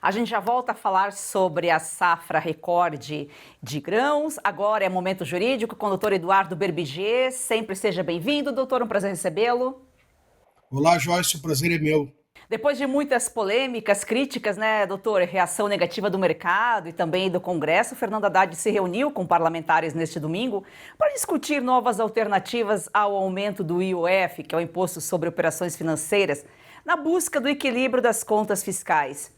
A gente já volta a falar sobre a safra recorde de grãos. Agora é momento jurídico com o doutor Eduardo Berbiger. Sempre seja bem-vindo, doutor. Um prazer recebê-lo. Olá, Joyce, o prazer é meu. Depois de muitas polêmicas, críticas, né, doutor, reação negativa do mercado e também do Congresso, Fernando Haddad se reuniu com parlamentares neste domingo para discutir novas alternativas ao aumento do IOF, que é o Imposto sobre Operações Financeiras, na busca do equilíbrio das contas fiscais.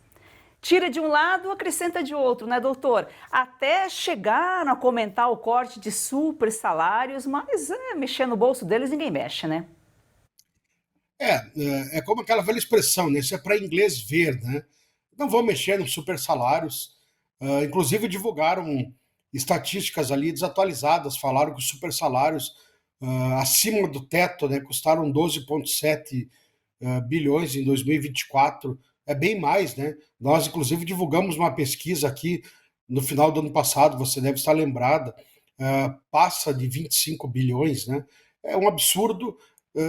Tira de um lado, acrescenta de outro, né, doutor? Até chegaram a comentar o corte de super salários, mas mexer no bolso deles ninguém mexe, né? É como aquela velha expressão, né? Isso é para inglês ver, né? Não vão mexer nos super salários. Inclusive divulgaram estatísticas ali desatualizadas, falaram que os super salários acima do teto, né, custaram 12,7 bilhões em 2024. É bem mais, né? Nós, inclusive, divulgamos uma pesquisa aqui no final do ano passado, você deve estar lembrada, passa de 25 bilhões, né? É um absurdo.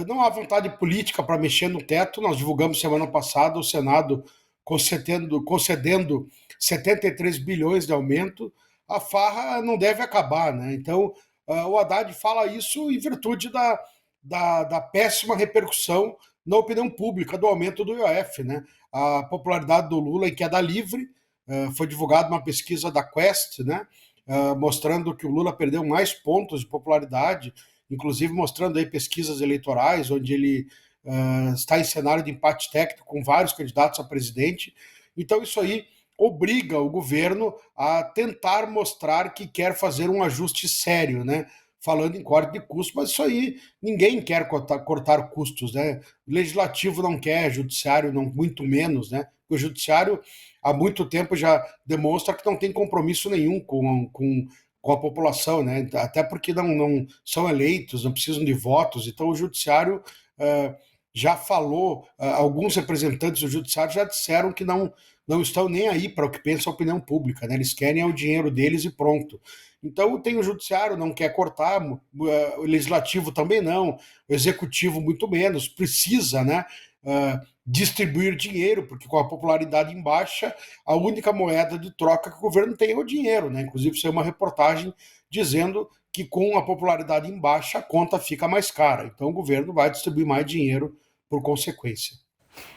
Não há vontade política para mexer no teto. Nós divulgamos semana passada o Senado concedendo 73 bilhões de aumento. A farra não deve acabar, né? Então, o Haddad fala isso em virtude da péssima repercussão na opinião pública do aumento do IOF, né? A popularidade do Lula em queda livre. Foi divulgada uma pesquisa da Quest, né? Mostrando que o Lula perdeu mais pontos de popularidade, inclusive mostrando aí pesquisas eleitorais, onde ele está em cenário de empate técnico com vários candidatos a presidente. Então, isso aí obriga o governo a tentar mostrar que quer fazer um ajuste sério, né? Falando em corte de custos, mas isso aí ninguém quer cortar custos, né? O legislativo não quer, o judiciário não, muito menos, né? O judiciário há muito tempo já demonstra que não tem compromisso nenhum com a população, né? Até porque não são eleitos, não precisam de votos. Então, o judiciário já falou, alguns representantes do judiciário já disseram que não estão nem aí para o que pensa a opinião pública, né? Eles querem o dinheiro deles e pronto. Então, tem o judiciário, não quer cortar, o legislativo também não, o executivo muito menos, precisa, né? Distribuir dinheiro, porque com a popularidade em baixa, a única moeda de troca que o governo tem é o dinheiro, né? Inclusive, saiu uma reportagem dizendo que com a popularidade em baixa, a conta fica mais cara. Então, o governo vai distribuir mais dinheiro por consequência.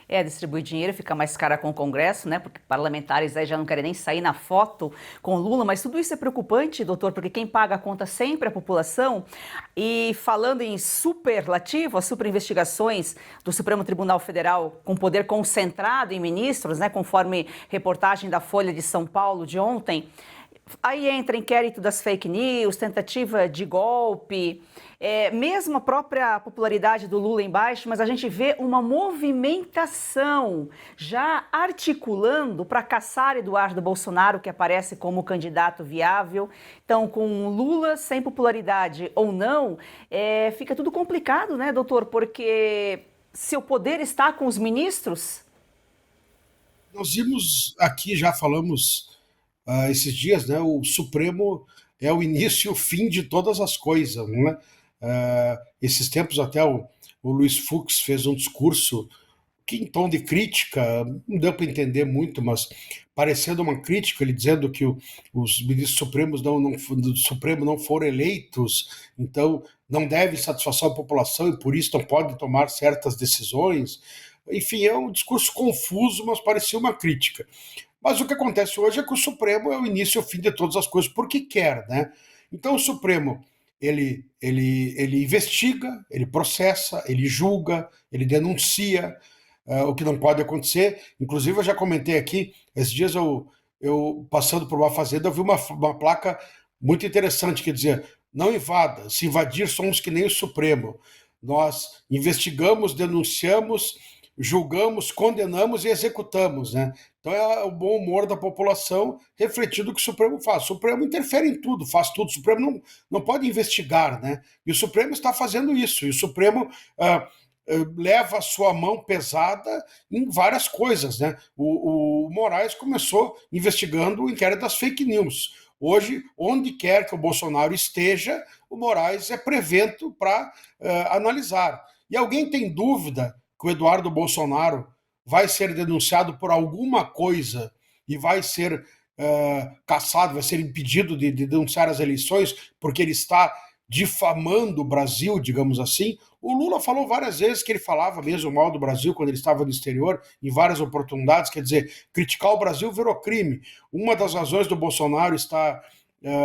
Distribuir dinheiro fica mais cara com o Congresso, né? Porque parlamentares aí já não querem nem sair na foto com o Lula, mas tudo isso é preocupante, doutor, porque quem paga a conta sempre é a população. E falando em superlativo, as superinvestigações do Supremo Tribunal Federal com poder concentrado em ministros, né? Conforme reportagem da Folha de São Paulo de ontem. Aí entra inquérito das fake news, tentativa de golpe, mesmo a própria popularidade do Lula em baixo, mas a gente vê uma movimentação já articulando para caçar Eduardo Bolsonaro, que aparece como candidato viável. Então, com Lula sem popularidade ou não, fica tudo complicado, né, doutor? Porque se o poder está com os ministros. Nós vimos aqui, já falamos esses dias, né? O Supremo é o início e o fim de todas as coisas, né? Esses tempos até o Luiz Fux fez um discurso que em tom de crítica, não deu para entender muito, mas parecendo uma crítica, ele dizendo que os ministros supremos do Supremo não foram eleitos, então não devem satisfação à população e por isso não podem tomar certas decisões. Enfim, é um discurso confuso, mas parecia uma crítica. Mas o que acontece hoje é que o Supremo é o início e o fim de todas as coisas, porque quer, né? Então o Supremo, ele investiga, ele processa, ele julga, ele denuncia, o que não pode acontecer. Inclusive, eu já comentei aqui, esses dias eu passando por uma fazenda, eu vi uma placa muito interessante, quer dizer, não invada, se invadir somos que nem o Supremo. Nós investigamos, denunciamos, julgamos, condenamos e executamos, né? Então é o bom humor da população refletido o que o Supremo faz. O Supremo interfere em tudo, faz tudo. O Supremo não pode investigar, né? E o Supremo está fazendo isso. E o Supremo leva a sua mão pesada em várias coisas, né? O Moraes começou investigando o inquérito das fake news. Hoje, onde quer que o Bolsonaro esteja, o Moraes é prevento para analisar. E alguém tem dúvida que o Eduardo Bolsonaro vai ser denunciado por alguma coisa e vai ser cassado, vai ser impedido de denunciar as eleições porque ele está difamando o Brasil, digamos assim. O Lula falou várias vezes que ele falava mesmo mal do Brasil quando ele estava no exterior, em várias oportunidades, quer dizer, criticar o Brasil virou crime. Uma das razões do Bolsonaro estar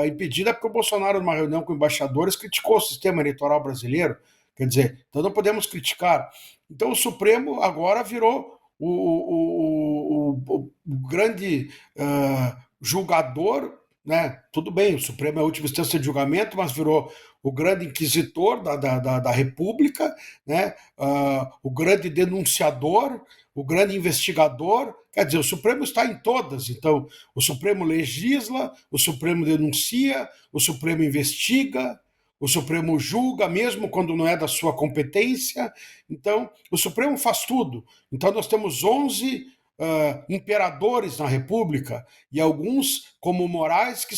impedida é porque o Bolsonaro, numa reunião com embaixadores, criticou o sistema eleitoral brasileiro. Quer dizer, então não podemos criticar. Então o Supremo agora virou o grande julgador, né? Tudo bem, o Supremo é a última instância de julgamento, mas virou o grande inquisitor da República, né? O grande denunciador, o grande investigador. Quer dizer, o Supremo está em todas. Então, o Supremo legisla, o Supremo denuncia, o Supremo investiga, o Supremo julga, mesmo quando não é da sua competência. Então, o Supremo faz tudo. Então, nós temos 11 imperadores na República e alguns, como Moraes, que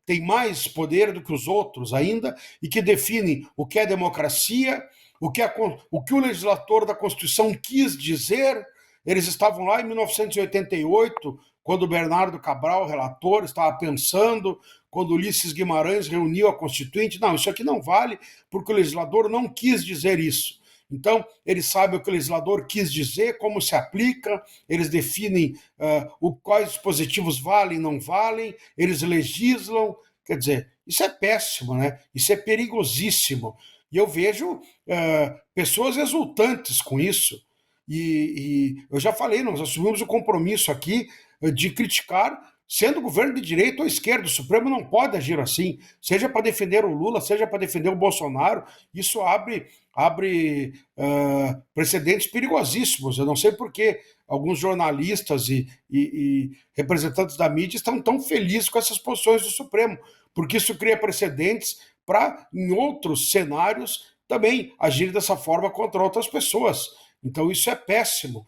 têm mais poder do que os outros ainda e que definem o que é democracia, o que o legislador da Constituição quis dizer. Eles estavam lá em 1988, quando o Bernardo Cabral, relator, estava pensando, quando Ulisses Guimarães reuniu a Constituinte. Não, isso aqui não vale, porque o legislador não quis dizer isso. Então, eles sabem o que o legislador quis dizer, como se aplica, eles definem quais dispositivos valem e não valem, eles legislam. Quer dizer, isso é péssimo, né? Isso é perigosíssimo. E eu vejo pessoas exultantes com isso. E eu já falei, nós assumimos o compromisso aqui de criticar, sendo governo de direita ou esquerda. O Supremo não pode agir assim, seja para defender o Lula, seja para defender o Bolsonaro. Isso abre precedentes perigosíssimos. Eu não sei por que alguns jornalistas e representantes da mídia estão tão felizes com essas posições do Supremo, porque isso cria precedentes para, em outros cenários, também agir dessa forma contra outras pessoas. Então isso é péssimo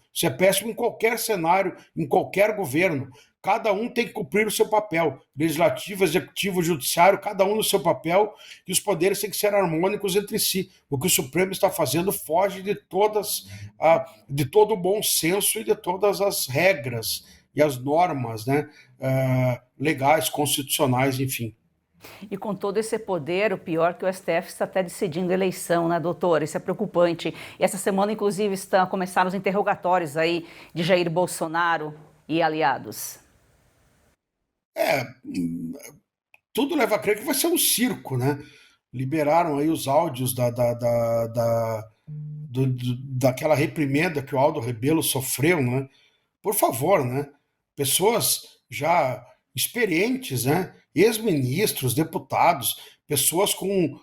em qualquer cenário, em qualquer governo. Cada um tem que cumprir o seu papel, legislativo, executivo, judiciário, cada um no seu papel, e os poderes têm que ser harmônicos entre si. O que o Supremo está fazendo foge de todo o bom senso e de todas as regras e as normas, né, legais, constitucionais, enfim. E com todo esse poder, o pior é que o STF está até decidindo eleição, né, doutor? Isso é preocupante. E essa semana, inclusive, começaram os interrogatórios aí de Jair Bolsonaro e aliados. Tudo leva a crer que vai ser um circo, né? Liberaram aí os áudios daquela reprimenda que o Aldo Rebelo sofreu, né? Por favor, né? Pessoas já experientes, né? Ex-ministros, deputados, pessoas com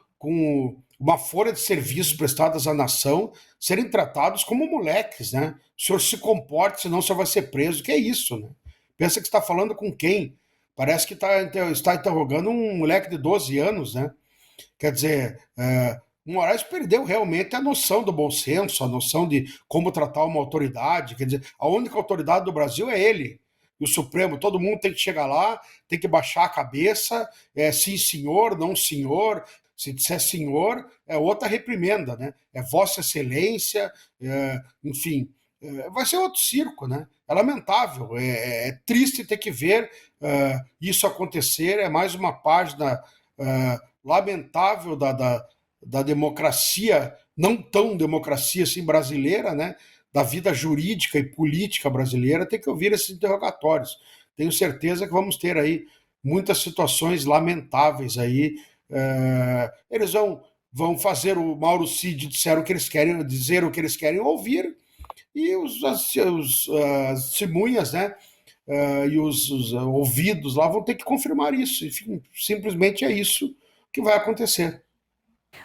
uma folha de serviços prestadas à nação, serem tratados como moleques, né? O senhor se comporte, senão o senhor vai ser preso. Que é isso, né? Pensa que está falando com quem? Parece que está interrogando um moleque de 12 anos, né? Quer dizer, o Moraes perdeu realmente a noção do bom senso, a noção de como tratar uma autoridade. Quer dizer, a única autoridade do Brasil é ele. E o Supremo, todo mundo tem que chegar lá, tem que baixar a cabeça, sim senhor, não senhor. Se disser senhor, é outra reprimenda, né? É Vossa Excelência, enfim. Vai ser outro circo, né? É lamentável, é triste ter que ver isso acontecer, é mais uma página lamentável da democracia, não tão democracia assim brasileira, né? Da vida jurídica e política brasileira, tem que ouvir esses interrogatórios. Tenho certeza que vamos ter aí muitas situações lamentáveis aí. Eles vão fazer o Mauro Cid disser o que eles querem dizer, o que eles querem ouvir, e as testemunhas, né? E os ouvidos lá vão ter que confirmar isso. Enfim, simplesmente é isso que vai acontecer.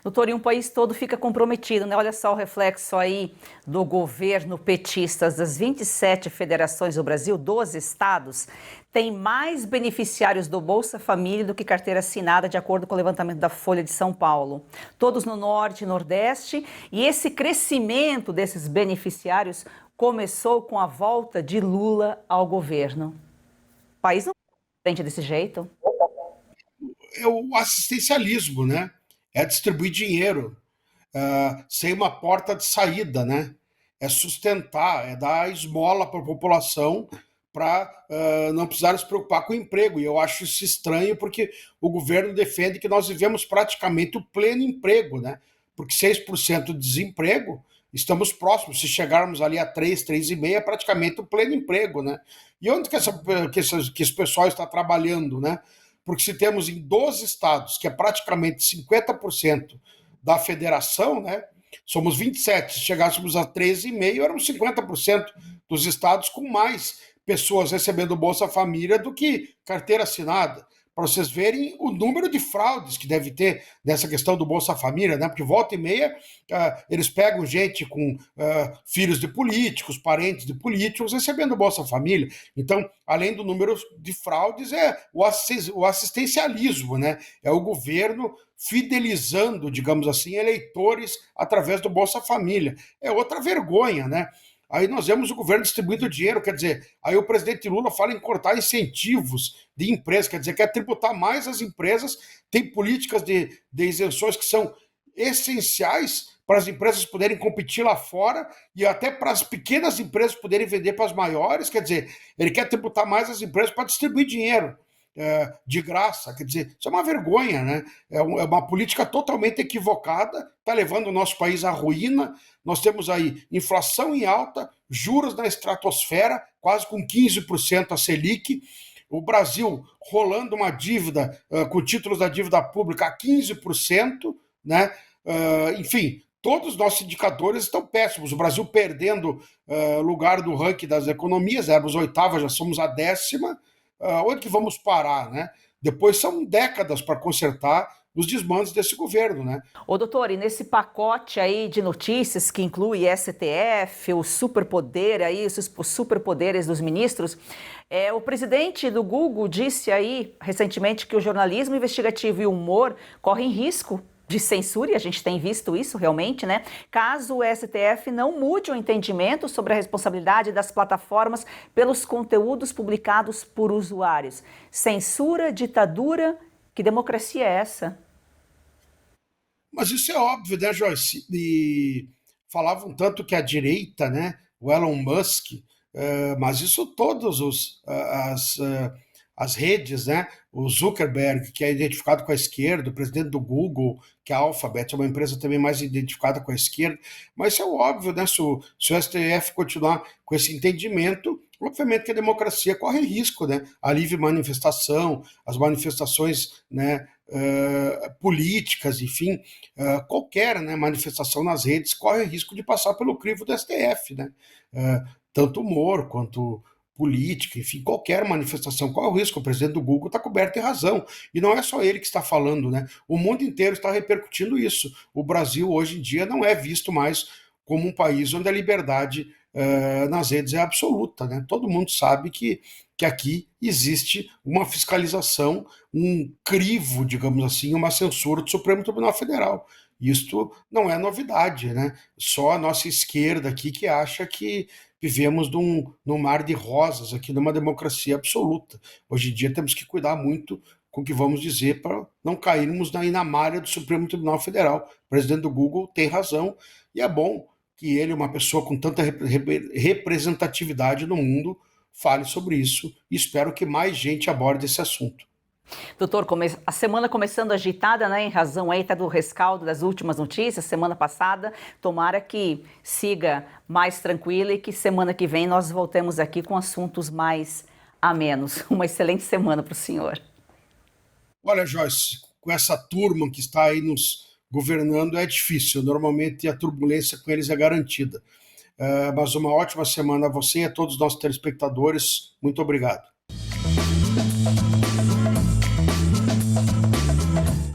Doutor, e um país todo fica comprometido, né? Olha só o reflexo aí do governo petista. Das 27 federações do Brasil, 12 estados têm mais beneficiários do Bolsa Família do que carteira assinada, de acordo com o levantamento da Folha de São Paulo. Todos no Norte e Nordeste. E esse crescimento desses beneficiários começou com a volta de Lula ao governo. O país não frente desse jeito. É o assistencialismo, né? É distribuir dinheiro sem uma porta de saída, né? É sustentar, é dar esmola para a população para não precisar se preocupar com o emprego. E eu acho isso estranho porque o governo defende que nós vivemos praticamente o pleno emprego, né? Porque 6% de desemprego, estamos próximos. Se chegarmos ali a 3, 3,5%, é praticamente o pleno emprego, né? E onde que esse pessoal está trabalhando, né? Porque se temos em 12 estados, que é praticamente 50% da federação, né? Somos 27, se chegássemos a 13,5%, éramos 50% dos estados com mais pessoas recebendo Bolsa Família do que carteira assinada. Para vocês verem o número de fraudes que deve ter nessa questão do Bolsa Família, né? Porque volta e meia eles pegam gente com filhos de políticos, parentes de políticos, recebendo Bolsa Família. Então, além do número de fraudes, é o assistencialismo, né? É o governo fidelizando, digamos assim, eleitores através do Bolsa Família. É outra vergonha, né? Aí nós vemos o governo distribuindo dinheiro, quer dizer, aí o presidente Lula fala em cortar incentivos de empresas, quer dizer, quer tributar mais as empresas, tem políticas de isenções que são essenciais para as empresas poderem competir lá fora e até para as pequenas empresas poderem vender para as maiores, quer dizer, ele quer tributar mais as empresas para distribuir dinheiro de graça, quer dizer, isso é uma vergonha, né? É uma política totalmente equivocada, está levando o nosso país à ruína. Nós temos aí inflação em alta, juros na estratosfera, quase com 15% a Selic, o Brasil rolando uma dívida com títulos da dívida pública a 15%, né? Enfim, todos os nossos indicadores estão péssimos. O Brasil perdendo lugar do ranking das economias, éramos oitava, já somos a 10ª. Onde que vamos parar, né? Depois são décadas para consertar os desmandos desse governo, né? Ô, doutor, e nesse pacote aí de notícias que inclui STF, o superpoder aí, os superpoderes dos ministros, o presidente do Google disse aí recentemente que o jornalismo investigativo e o humor correm risco de censura, e a gente tem visto isso realmente, né? Caso o STF não mude o entendimento sobre a responsabilidade das plataformas pelos conteúdos publicados por usuários. Censura, ditadura, que democracia é essa? Mas isso é óbvio, né, Joyce? E falavam tanto que a direita, né, o Elon Musk, mas isso todos as redes, né? O Zuckerberg, que é identificado com a esquerda, o presidente do Google, que é a Alphabet, é uma empresa também mais identificada com a esquerda, mas isso é óbvio, né? Se o STF continuar com esse entendimento, obviamente que a democracia corre risco, né? A livre manifestação, as manifestações, né, políticas, enfim, qualquer, né, manifestação nas redes corre risco de passar pelo crivo do STF, né? Tanto humor quanto política, enfim, qualquer manifestação. Qual é o risco? O presidente do Google está coberto de razão. E não é só ele que está falando, né? O mundo inteiro está repercutindo isso. O Brasil, hoje em dia, não é visto mais como um país onde a liberdade nas redes é absoluta, né? Todo mundo sabe que aqui existe uma fiscalização, um crivo, digamos assim, uma censura do Supremo Tribunal Federal. Isto não é novidade, né? Só a nossa esquerda aqui que acha que vivemos num mar de rosas, aqui numa democracia absoluta. Hoje em dia temos que cuidar muito com o que vamos dizer para não cairmos na malha do Supremo Tribunal Federal. O presidente do Google tem razão e é bom que ele, uma pessoa com tanta representatividade no mundo, fale sobre isso e espero que mais gente aborde esse assunto. Doutor, a semana começando agitada, né, em razão aí até do rescaldo das últimas notícias, semana passada, tomara que siga mais tranquila e que semana que vem nós voltemos aqui com assuntos mais amenos. Uma excelente semana para o senhor. Olha, Joyce, com essa turma que está aí nos governando é difícil, normalmente a turbulência com eles é garantida. Mas uma ótima semana a você e a todos os nossos telespectadores. Muito obrigado.